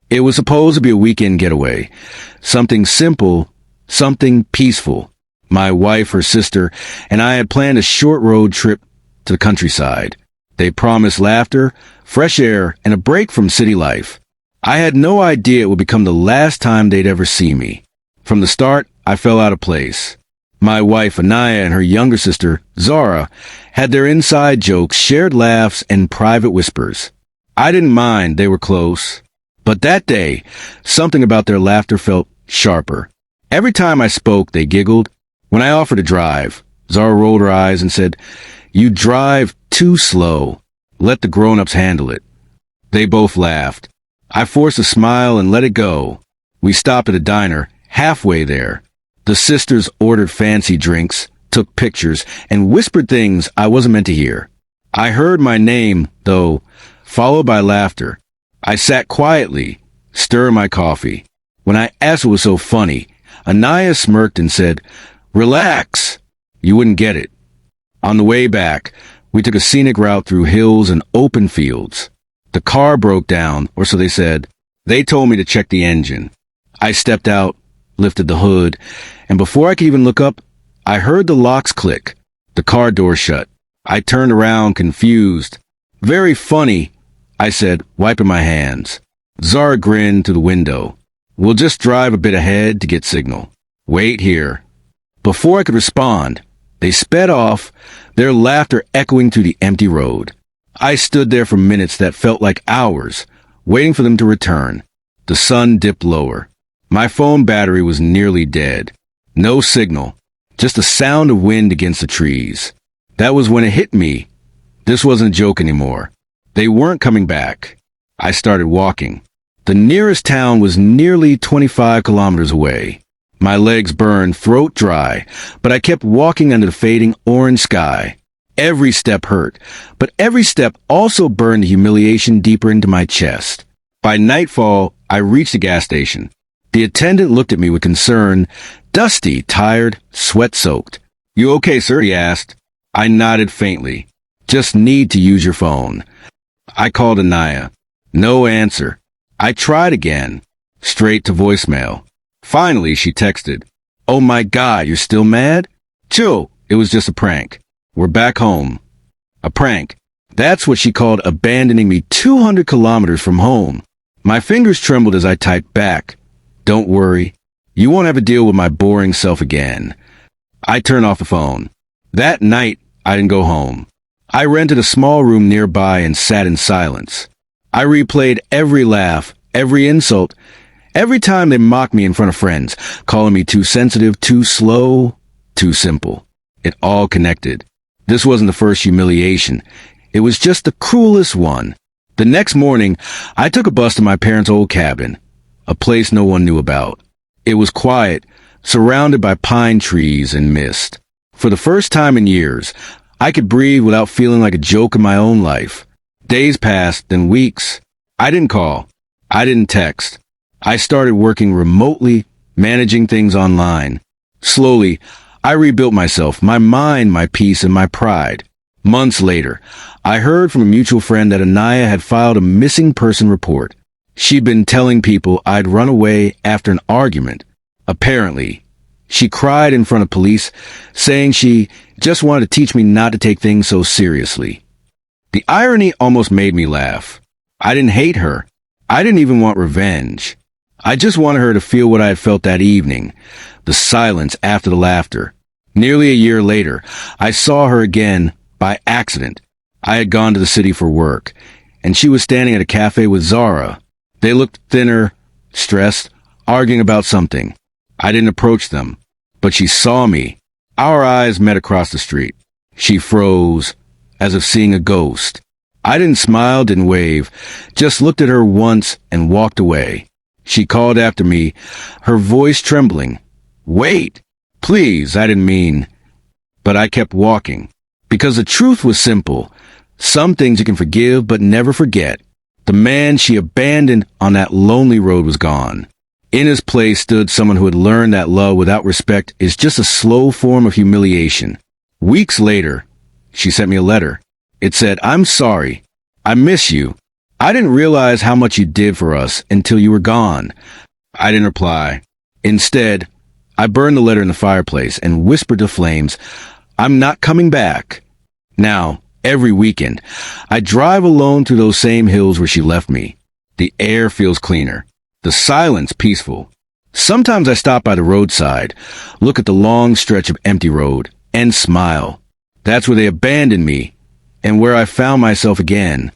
It was supposed to be a weekend getaway. Something simple, something peaceful. My wife, her sister, and I had planned a short road trip to the countryside. They promised laughter, fresh air, and a break from city life. I had no idea it would become the last time they'd ever see me. From the start, I fell out of place. My wife, Anaya, and her younger sister, Zara, had their inside jokes, shared laughs, and private whispers. I didn't mind, they were close. But that day, something about their laughter felt sharper. Every time I spoke, they giggled. When I offered to drive, Zara rolled her eyes and said, "You drive too slow. Let the grown-ups handle it." They both laughed. I forced a smile and let it go. We stopped at a diner, halfway there. The sisters ordered fancy drinks, took pictures, and whispered things I wasn't meant to hear. I heard my name, though, followed by laughter. I sat quietly, stirring my coffee. When I asked what was so funny, Anaya smirked and said, "Relax. You wouldn't get it." On the way back, we took a scenic route through hills and open fields. The car broke down, or so they said. They told me to check the engine. I stepped out, lifted the hood, and before I could even look up, I heard the locks click. The car door shut. I turned around, confused. "Very funny," I said, wiping my hands. Zara grinned through the window. "We'll just drive a bit ahead to get signal. Wait here." Before I could respond, they sped off, their laughter echoing through the empty road. I stood there for minutes that felt like hours, waiting for them to return. The sun dipped lower. My phone battery was nearly dead. No signal, just the sound of wind against the trees. That was when it hit me. This wasn't a joke anymore. They weren't coming back. I started walking. The nearest town was nearly 25 kilometers away. My legs burned, throat dry, but I kept walking under the fading orange sky. Every step hurt, but every step also burned the humiliation deeper into my chest. By nightfall, I reached the gas station. The attendant looked at me with concern, dusty, tired, sweat-soaked. "You okay, sir?" he asked. I nodded faintly. "Just need to use your phone." I called Anaya. No answer. I tried again. Straight to voicemail. Finally, she texted, "Oh my God, you're still mad? Chill, it was just a prank. We're back home." A prank. That's what she called abandoning me 200 kilometers from home. My fingers trembled as I typed back, "Don't worry. You won't have to deal with my boring self again." I turned off the phone. That night, I didn't go home. I rented a small room nearby and sat in silence. I replayed every laugh, every insult, every time they mocked me in front of friends, calling me too sensitive, too slow, too simple. It all connected. This wasn't the first humiliation. It was just the cruelest one. The next morning, I took a bus to my parents' old cabin, a place no one knew about. It was quiet, surrounded by pine trees and mist. For the first time in years, I could breathe without feeling like a joke in my own life. Days passed, then weeks. I didn't call. I didn't text. I started working remotely, managing things online. Slowly, I rebuilt myself, my mind, my peace, and my pride. Months later, I heard from a mutual friend that Anaya had filed a missing person report. She'd been telling people I'd run away after an argument. Apparently, she cried in front of police, saying she just wanted to teach me not to take things so seriously. The irony almost made me laugh. I didn't hate her. I didn't even want revenge. I just wanted her to feel what I had felt that evening, the silence after the laughter. Nearly a year later, I saw her again by accident. I had gone to the city for work, and she was standing at a cafe with Zara. They looked thinner, stressed, arguing about something. I didn't approach them, but she saw me. Our eyes met across the street. She froze, as if seeing a ghost. I didn't smile, didn't wave, just looked at her once and walked away. She called after me, her voice trembling. "Wait! Please, I didn't mean..." But I kept walking, because the truth was simple. Some things you can forgive but never forget. The man she abandoned on that lonely road was gone. In his place stood someone who had learned that love without respect is just a slow form of humiliation. Weeks later, she sent me a letter. It said, "I'm sorry. I miss you. I didn't realize how much you did for us until you were gone. I didn't reply. Instead, I burned the letter in the fireplace and whispered to flames, I'm not coming back. Now, every weekend, I drive alone through those same hills where she left me. The air feels cleaner. The silence peaceful. Sometimes I stop by the roadside, look at the long stretch of empty road, and smile. That's where they abandoned me, and where I found myself again.